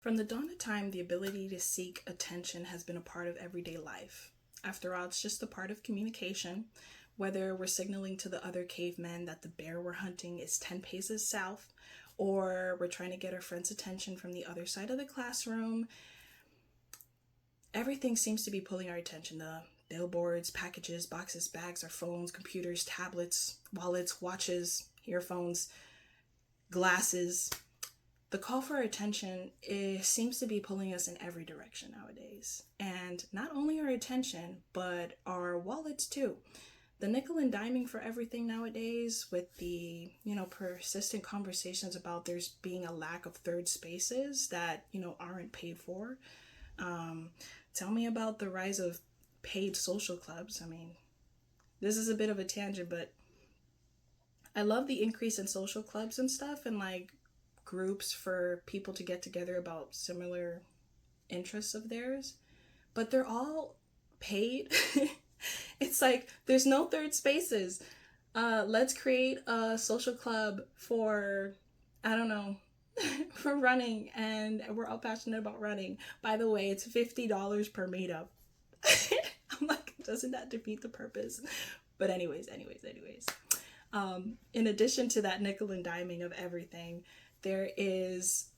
From the dawn of time, the ability to seek attention has been a part of everyday life. After all, it's just a part of communication. Whether we're signaling to the other cavemen that the bear we're hunting is 10 paces south, or we're trying to get our friends' attention from the other side of the classroom, everything seems to be pulling our attention. The billboards, packages, boxes, bags, our phones, computers, tablets, wallets, watches, earphones, glasses. The call for attention seems to be pulling us in every direction nowadays. And not only our attention, but our wallets too. The nickel and diming for everything nowadays, with the, persistent conversations about there's being a lack of third spaces that, aren't paid for. Tell me about the rise of paid social clubs. I mean, this is a bit of a tangent, but I love the increase in social clubs and stuff, and like groups for people to get together about similar interests of theirs, but they're all paid. It's like there's no third spaces. Let's create a social club for, I don't know, for running, and we're all passionate about running. By the way, it's $50 per meetup. I'm like, doesn't that defeat the purpose? But anyways. In addition to that nickel and diming of everything, there is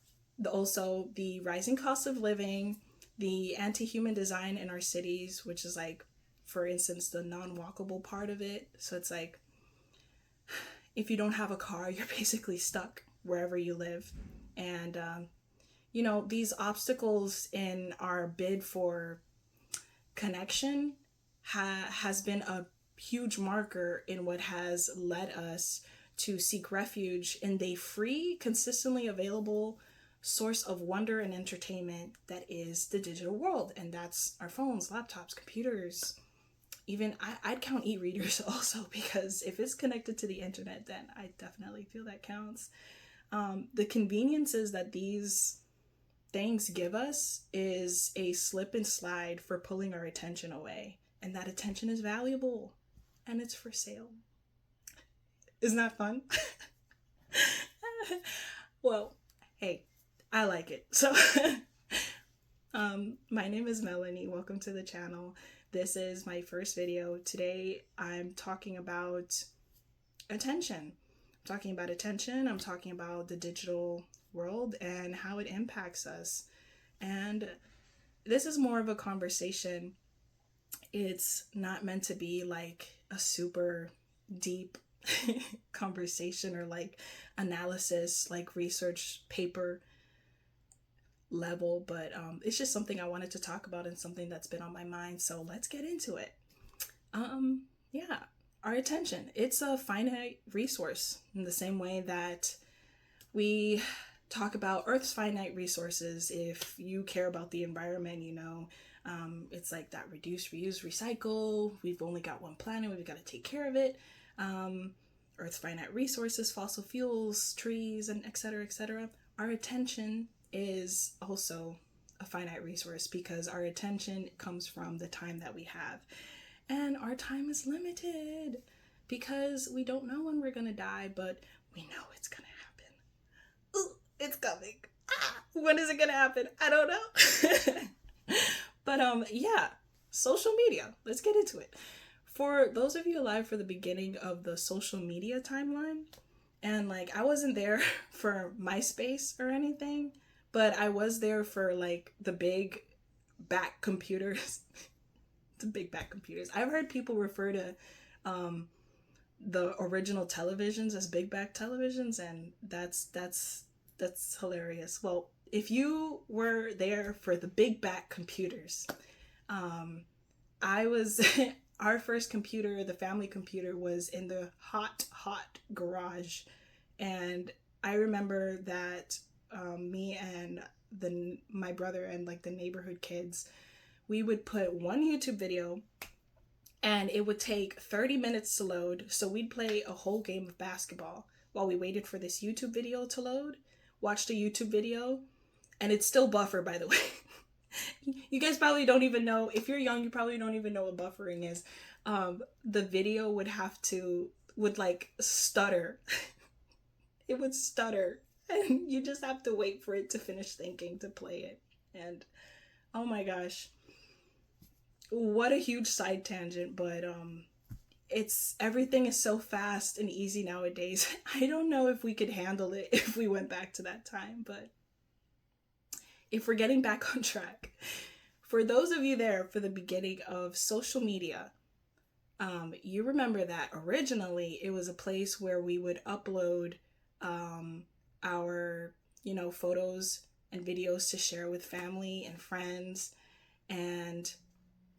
also the rising cost of living, the anti-human design in our cities, which is like, for instance, the non-walkable part of it. So it's like, if you don't have a car, you're basically stuck wherever you live. And, these obstacles in our bid for connection has been a huge marker in what has led us to seek refuge in the free, consistently available source of wonder and entertainment that is the digital world. And that's our phones, laptops, computers. Even I'd count e-readers also, because if it's connected to the internet, then I definitely feel that counts. The conveniences that these things give us is a slip and slide for pulling our attention away. And that attention is valuable, and it's for sale. Isn't that fun? Well, hey, I like it. So, my name is Melanie. Welcome to the channel. This is my first video. Today, I'm talking about attention. I'm talking about the digital world and how it impacts us. And this is more of a conversation. It's not meant to be like a super deep conversation or like analysis, like research paper level, but it's just something I wanted to talk about and something that's been on my mind. So let's get into it. Yeah, our attention, it's a finite resource in the same way that we talk about Earth's finite resources. If you care about the environment, it's like that reduce, reuse, recycle. We've only got one planet, we've got to take care of it. Earth's finite resources, fossil fuels, trees, and etc. Our attention is also a finite resource because our attention comes from the time that we have. And our time is limited because we don't know when we're going to die, but we know it's going to happen. Ooh, it's coming. When is it going to happen? I don't know. But yeah, social media. Let's get into it. For those of you alive for the beginning of the social media timeline, and like I wasn't there for MySpace or anything, but I was there for like the big back computers. The big back computers. I've heard people refer to the original televisions as big back televisions, and that's hilarious. Well, if you were there for the big back computers, I was our first computer, the family computer, was in the hot garage. And I remember that me and my brother and like the neighborhood kids, we would put one YouTube video and it would take 30 minutes to load. So we'd play a whole game of basketball while we waited for this YouTube video to load, watched a YouTube video, and it's still buffer, by the way. You guys probably don't even know, if you're young, you probably don't even know what buffering is. The video would like stutter. It would stutter and you just have to wait for it to finish thinking to play it. And oh my gosh, what a huge side tangent, but it's everything is so fast and easy nowadays. I don't know if we could handle it if we went back to that time, but if we're getting back on track, for those of you there for the beginning of social media, you remember that originally it was a place where we would upload our, photos and videos to share with family and friends. And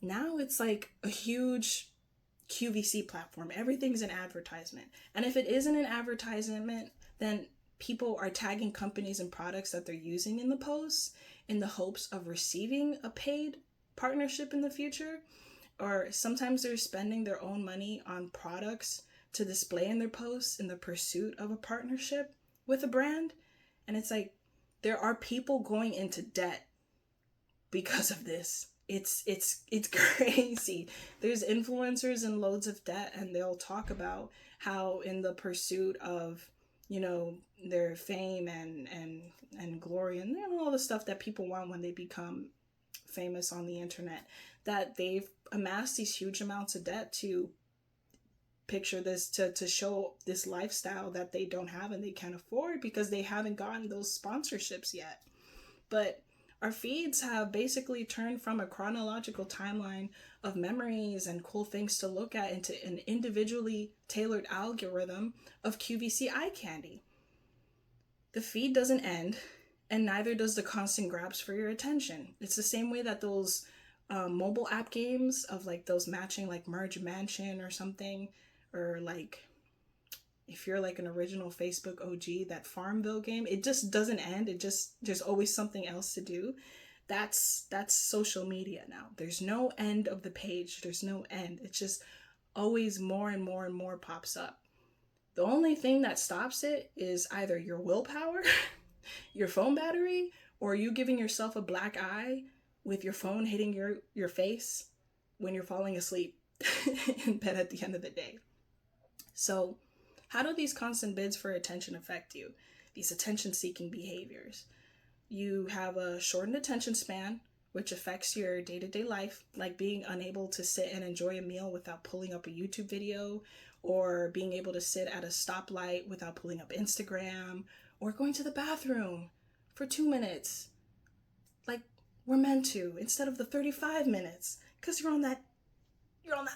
now it's like a huge QVC platform. Everything's an advertisement. And if it isn't an advertisement, then people are tagging companies and products that they're using in the posts in the hopes of receiving a paid partnership in the future. Or sometimes they're spending their own money on products to display in their posts in the pursuit of a partnership with a brand. And it's like, there are people going into debt because of this. It's crazy. There's influencers in loads of debt, and they'll talk about how in the pursuit of, their fame and glory and all the stuff that people want when they become famous on the internet, that they've amassed these huge amounts of debt to picture this, to show this lifestyle that they don't have and they can't afford because they haven't gotten those sponsorships yet. But our feeds have basically turned from a chronological timeline of memories and cool things to look at into an individually tailored algorithm of QVC eye candy. The feed doesn't end, and neither does the constant grabs for your attention. It's the same way that those mobile app games of like those matching like Merge Mansion or something, or like if you're like an original Facebook OG, that Farmville game, it just doesn't end. There's always something else to do. That's social media now. There's no end of the page. There's no end. It's just always more and more and more pops up. The only thing that stops it is either your willpower, your phone battery, or you giving yourself a black eye with your phone hitting your face when you're falling asleep in bed at the end of the day. So how do these constant bids for attention affect you? These attention-seeking behaviors. You have a shortened attention span, which affects your day-to-day life, like being unable to sit and enjoy a meal without pulling up a YouTube video, or being able to sit at a stoplight without pulling up Instagram, or going to the bathroom for 2 minutes, like we're meant to, instead of the 35 minutes, because you're on that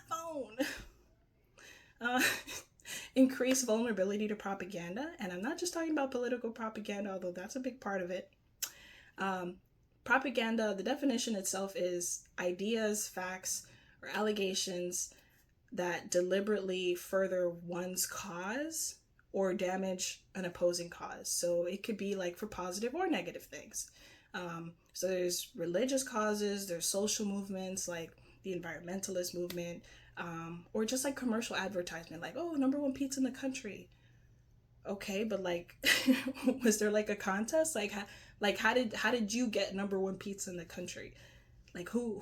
phone. Increased vulnerability to propaganda, and I'm not just talking about political propaganda, although that's a big part of it. Propaganda, the definition itself is ideas, facts, or allegations that deliberately further one's cause or damage an opposing cause. So it could be like for positive or negative things. So there's religious causes, there's social movements like the environmentalist movement, or just like commercial advertisement, like, oh, #1 pizza in the country. Okay, but like, was there like a contest? How did you get #1 pizza in the country? Like, who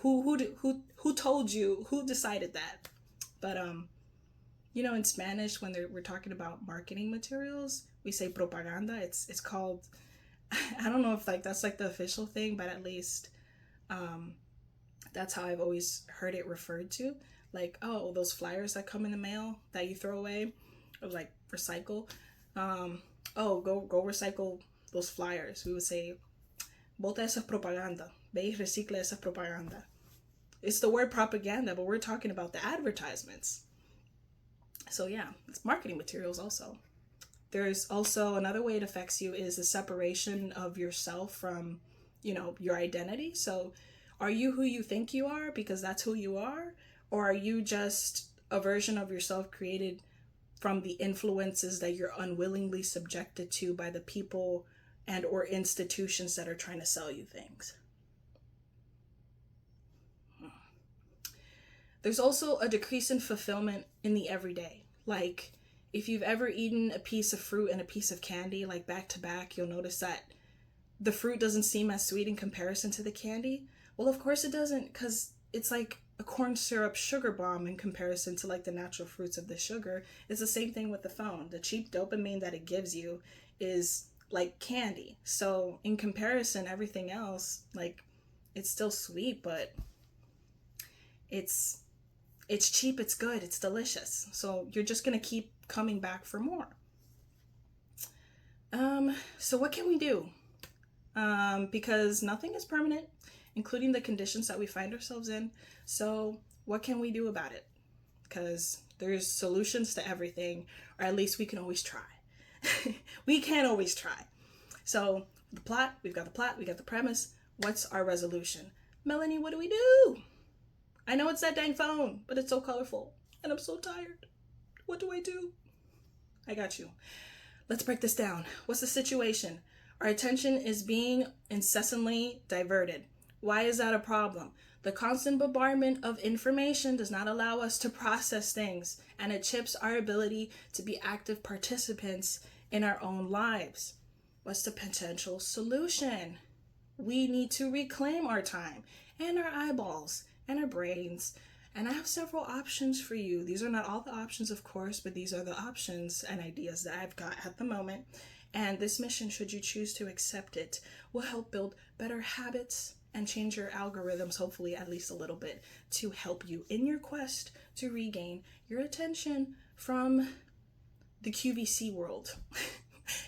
told you? Who decided that? But in Spanish, when we're talking about marketing materials, we say propaganda. It's called, I don't know if like that's like the official thing, but at least that's how I've always heard it referred to. Like, oh, those flyers that come in the mail that you throw away, or like recycle. Oh, go recycle those flyers. We would say, bota esa propaganda. Ve y recicla esa propaganda. It's the word propaganda, but we're talking about the advertisements. So yeah, it's marketing materials also. There's also another way it affects you is the separation of yourself from, your identity. So are you who you think you are because that's who you are? Or are you just a version of yourself created from the influences that you're unwillingly subjected to by the people and or institutions that are trying to sell you things? There's also a decrease in fulfillment in the everyday. Like, if you've ever eaten a piece of fruit and a piece of candy, like back to back, you'll notice that the fruit doesn't seem as sweet in comparison to the candy. Well, of course it doesn't, because it's like a corn syrup sugar bomb in comparison to like the natural fruits of the sugar. It's the same thing with the phone. The cheap dopamine that it gives you is like candy. So in comparison, everything else, like, it's still sweet, but it's cheap, it's good, it's delicious. So you're just gonna keep coming back for more. So what can we do? Because nothing is permanent, including the conditions that we find ourselves in. So what can we do about it? Because there's solutions to everything, or at least we can always try. We can always try. So the plot, we got the premise. What's our resolution? Melanie, what do we do? I know it's that dang phone, but it's so colorful and I'm so tired. What do I do? I got you. Let's break this down. What's the situation? Our attention is being incessantly diverted. Why is that a problem? The constant bombardment of information does not allow us to process things, and it chips our ability to be active participants in our own lives. What's the potential solution? We need to reclaim our time and our eyeballs and our brains. And I have several options for you. These are not all the options, of course, but these are the options and ideas that I've got at the moment. And this mission, should you choose to accept it, will help build better habits and change your algorithms, hopefully at least a little bit, to help you in your quest to regain your attention from the QVC world.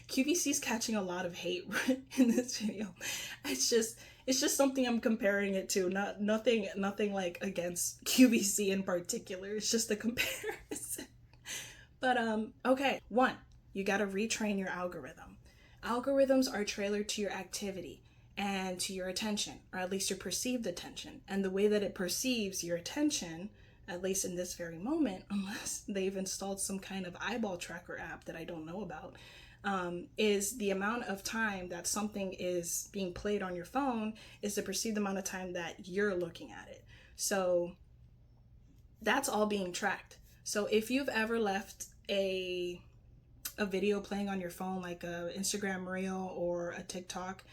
QVC is catching a lot of hate in this video. It's just something I'm comparing it to. Nothing like against QVC in particular. It's just a comparison. But okay. 1, you gotta retrain your algorithm. Algorithms are tailored to your activity and to your attention, or at least your perceived attention. And the way that it perceives your attention, at least in this very moment, unless they've installed some kind of eyeball tracker app that I don't know about, is the amount of time that something is being played on your phone is the perceived amount of time that you're looking at it. So that's all being tracked. So if you've ever left a video playing on your phone, like a Instagram reel or a TikTok,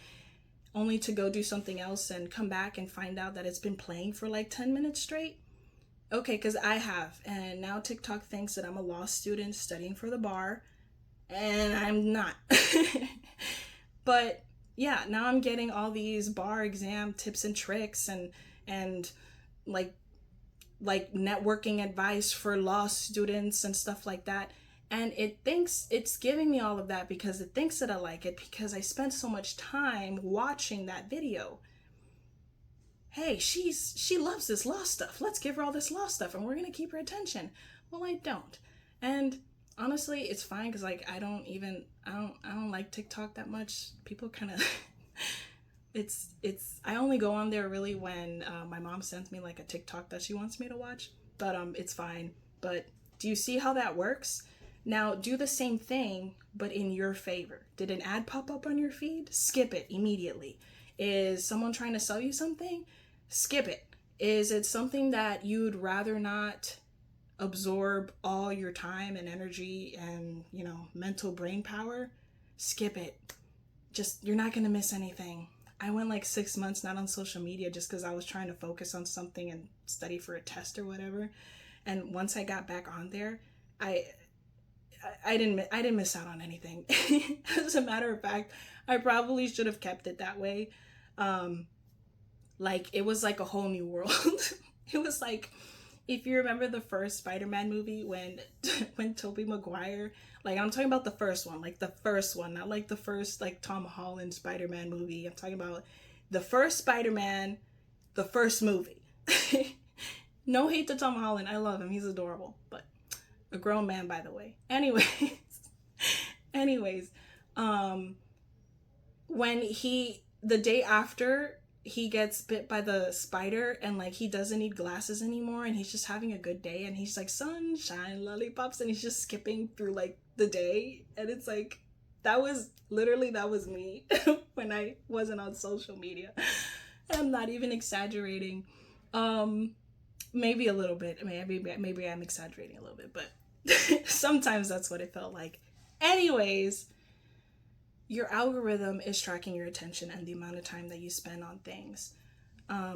only to go do something else and come back and find out that it's been playing for like 10 minutes straight. Okay, because I have, and now TikTok thinks that I'm a law student studying for the bar, and I'm not. But yeah, now I'm getting all these bar exam tips and tricks and like networking advice for law students and stuff like that. And it thinks it's giving me all of that because it thinks that I like it because I spent so much time watching that video. Hey, she loves this law stuff. Let's give her all this law stuff and we're going to keep her attention. Well, I don't. And honestly, it's fine because like I don't like TikTok that much. People kind of I only go on there really when my mom sends me like a TikTok that she wants me to watch. But it's fine. But do you see how that works? Now do the same thing, but in your favor. Did an ad pop up on your feed? Skip it immediately. Is someone trying to sell you something? Skip it. Is it something that you'd rather not absorb all your time and energy and, mental brain power? Skip it. Just, you're not going to miss anything. I went like 6 months not on social media just because I was trying to focus on something and study for a test or whatever. And once I got back on there, I didn't miss out on anything. As a matter of fact, I probably should have kept it that way. Like it was like a whole new world. It was like, if you remember the first Spider-Man movie when Tobey Maguire, like I'm talking about the first one, not like the first like Tom Holland Spider-Man movie. I'm talking about the first Spider-Man, the first movie. No hate to Tom Holland. I love him. He's adorable, but a grown man, by the way. Anyways, when the day after he gets bit by the spider and like he doesn't need glasses anymore and he's just having a good day and he's like sunshine lollipops and he's just skipping through like the day, and it's like that was me when I wasn't on social media. I'm not even exaggerating. Maybe a little bit. Maybe I'm exaggerating a little bit, but sometimes that's what it felt like. Anyways, your algorithm is tracking your attention and the amount of time that you spend on things.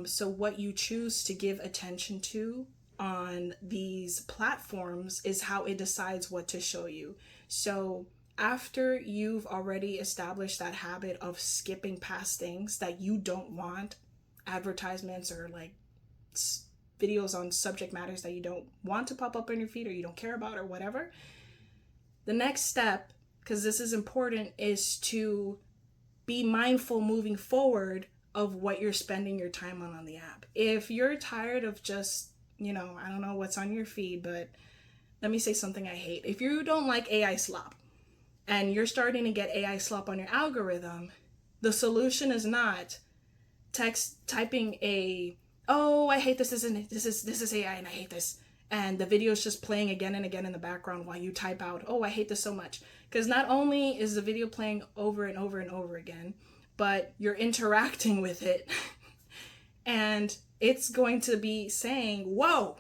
So what you choose to give attention to on these platforms is how it decides what to show you. So after you've already established that habit of skipping past things that you don't want, advertisements or like videos on subject matters that you don't want to pop up on your feed or you don't care about or whatever, the next step, because this is important, is to be mindful moving forward of what you're spending your time on the app. If you're tired of just, I don't know what's on your feed, but let me say something I hate. If you don't like AI slop and you're starting to get AI slop on your algorithm, the solution is not typing oh, I hate this, this is AI and I hate this. And the video is just playing again and again in the background while you type out, oh, I hate this so much. Because not only is the video playing over and over and over again, but you're interacting with it. And it's going to be saying, whoa,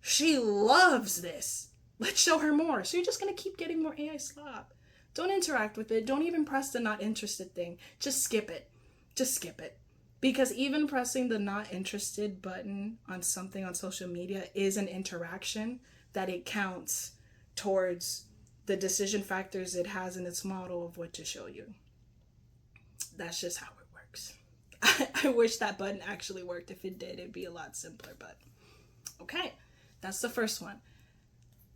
she loves this. Let's show her more. So you're just going to keep getting more AI slop. Don't interact with it. Don't even press the not interested thing. Just skip it. Just skip it. Because even pressing the not interested button on something on social media is an interaction that it counts towards the decision factors it has in its model of what to show you. That's just how it works. I wish that button actually worked. If it did, it'd be a lot simpler, but okay. That's the first one.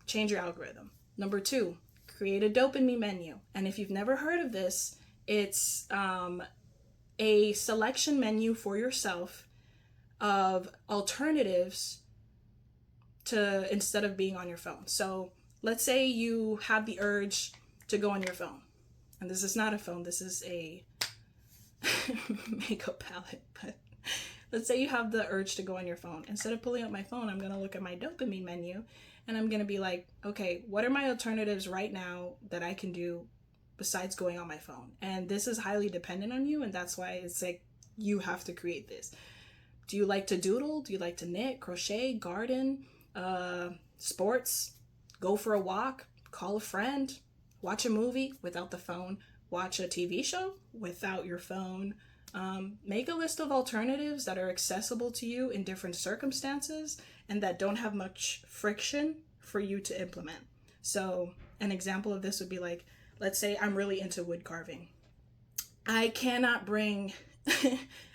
Change your algorithm. Number 2, create a dopamine menu. And if you've never heard of this, it's a selection menu for yourself of alternatives to instead of being on your phone. So let's say you have the urge to go on your phone. And this is not a phone, this is a makeup palette. But let's say you have the urge to go on your phone. Instead of pulling up my phone, I'm going to look at my dopamine menu and I'm going to be like, okay, what are my alternatives right now that I can do besides going on my phone? And this is highly dependent on you, and that's why it's like you have to create this. Do you like to doodle? Do you like to knit, crochet, garden, sports, go for a walk, call a friend, watch a movie without the phone, watch a TV show without your phone? Make a list of alternatives that are accessible to you in different circumstances and that don't have much friction for you to implement. So an example of this would be like, let's say I'm really into wood carving. I cannot bring,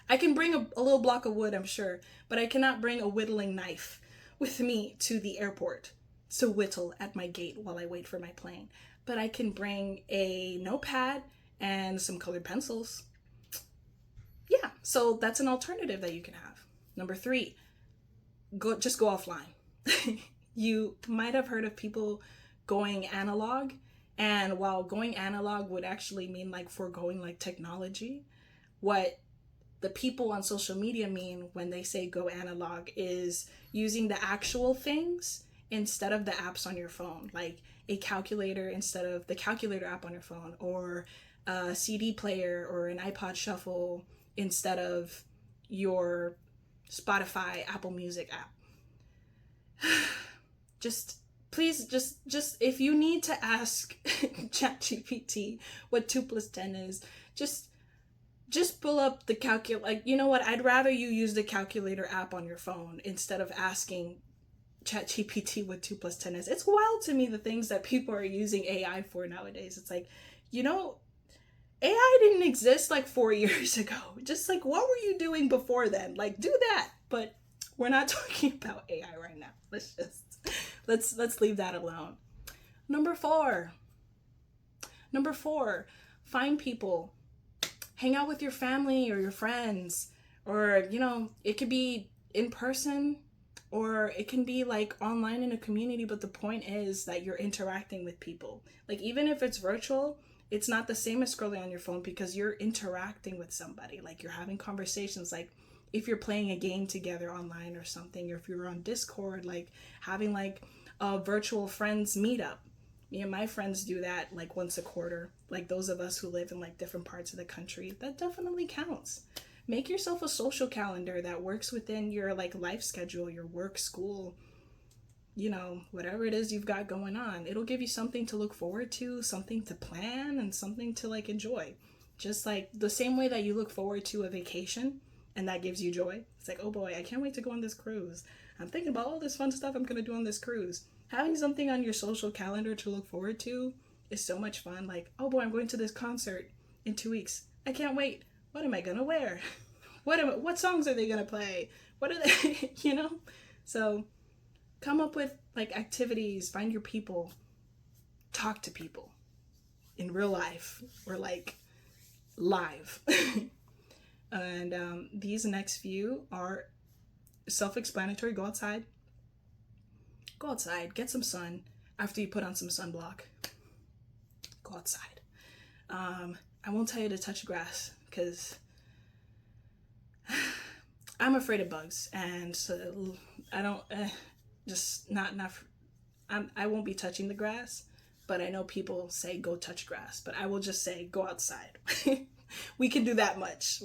I can bring a little block of wood, I'm sure, but I cannot bring a whittling knife with me to the airport to whittle at my gate while I wait for my plane. But I can bring a notepad and some colored pencils. Yeah, so that's an alternative that you can have. Number 3, just go offline. You might have heard of people going analog. And while going analog would actually mean like foregoing like technology, what the people on social media mean when they say go analog is using the actual things instead of the apps on your phone, like a calculator instead of the calculator app on your phone, or a CD player or an iPod Shuffle instead of your Spotify, Apple Music app. Please, just if you need to ask ChatGPT what 2 + 10 is, just pull up the calculator. Like, you know what? I'd rather you use the calculator app on your phone instead of asking ChatGPT what 2 + 10 is. It's wild to me the things that people are using AI for nowadays. It's like, AI didn't exist like 4 years ago. Just like, what were you doing before then? Like, do that. But we're not talking about AI right now. Let's leave that alone. Number 4, find people. Hang out with your family or your friends, or, it could be in person or it can be like online in a community, but the point is that you're interacting with people. Like, even if it's virtual, it's not the same as scrolling on your phone because you're interacting with somebody. Like, you're having conversations, like if you're playing a game together online or something, or if you're on Discord, like having like a virtual friends meetup. Me and my friends do that like once a quarter. Like, those of us who live in like different parts of the country, that definitely counts. Make yourself a social calendar that works within your like life schedule, your work, school, whatever it is you've got going on. It'll give you something to look forward to, something to plan, and something to like enjoy. Just like the same way that you look forward to a vacation and that gives you joy. It's like, oh boy, I can't wait to go on this cruise. I'm thinking about all this fun stuff I'm going to do on this cruise. Having something on your social calendar to look forward to is so much fun. Like, oh boy, I'm going to this concert in 2 weeks. I can't wait. What am I gonna wear? What songs are they gonna play? What are they, you know? So come up with like activities, find your people, talk to people in real life or like live. And these next few are self-explanatory. Go outside, get some sun after you put on some sunblock. Go outside. I won't tell you to touch grass because I'm afraid of bugs, and so I don't just not I won't be touching the grass, but I know people say go touch grass, but I will just say go outside. We can do that much.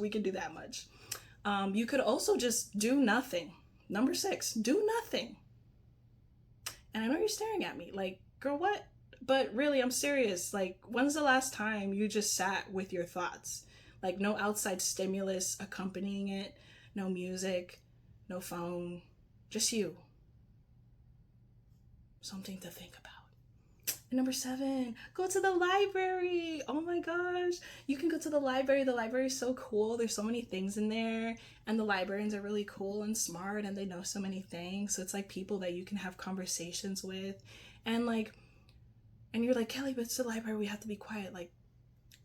You could also just do nothing. Number 6, do nothing. And I know you're staring at me like, girl, what? But really, I'm serious. Like, when's the last time you just sat with your thoughts? Like, no outside stimulus accompanying it, no music, no phone, just you. Something to think about. And number 7, go to the library. Oh my gosh. You can go to the library. The library is so cool. There's so many things in there. And the librarians are really cool and smart and they know so many things. So it's like people that you can have conversations with. And like, and you're like, Kelly, but it's the library. We have to be quiet. Like,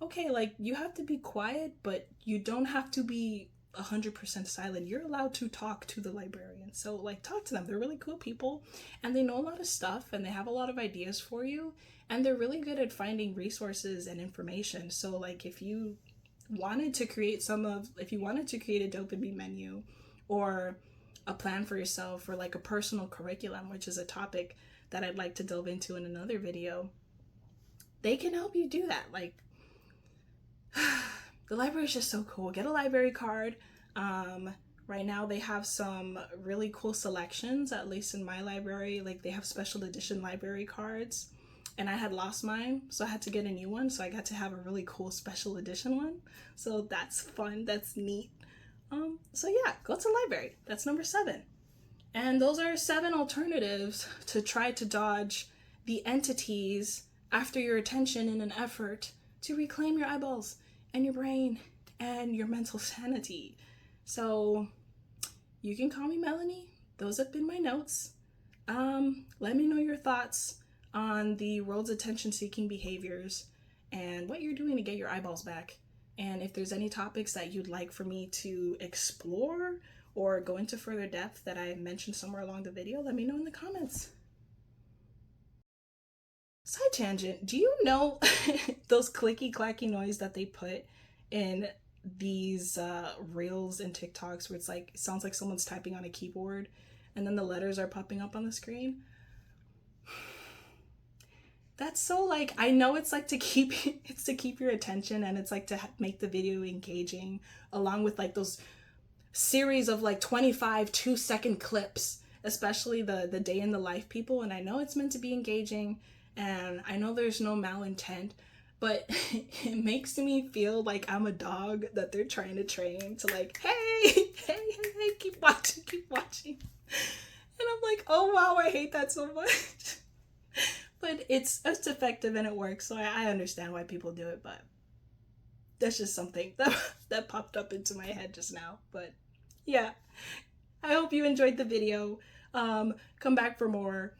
okay, like you have to be quiet, but you don't have to be 100% silent. You're allowed to talk to the librarian. So like talk to them. They're really cool people and they know a lot of stuff and they have a lot of ideas for you and they're really good at finding resources and information. So like if you wanted to create a dopamine menu or a plan for yourself or like a personal curriculum, which is a topic that I'd like to delve into in another video, they can help you do that. Like the library is just so cool. Get a library card. Right now they have some really cool selections, at least in my library. Like they have special edition library cards and I had lost mine, so I had to get a new one. So I got to have a really cool special edition one. So that's fun. That's neat. So yeah, go to the library. That's number 7. And those are 7 alternatives to try to dodge the entities after your attention in an effort to reclaim your eyeballs and your brain and your mental sanity. So you can call me Melanie. Those have been my notes. Let me know your thoughts on the world's attention-seeking behaviors and what you're doing to get your eyeballs back. And if there's any topics that you'd like for me to explore or go into further depth that I mentioned somewhere along the video, let me know in the comments. Side tangent, do you know those clicky clacky noise that they put in these reels and TikToks where it's like, it sounds like someone's typing on a keyboard and then the letters are popping up on the screen? That's so like, I know it's like to keep your attention and it's like to make the video engaging along with like those series of like 25 2-second clips, especially the day in the life people. And I know it's meant to be engaging and I know there's no malintent, but it makes me feel like I'm a dog that they're trying to train to like, hey, keep watching. And I'm like, oh wow, I hate that so much. But it's effective and it works, so I understand why people do it, but that's just something that popped up into my head just now. But yeah, I hope you enjoyed the video. Come back for more.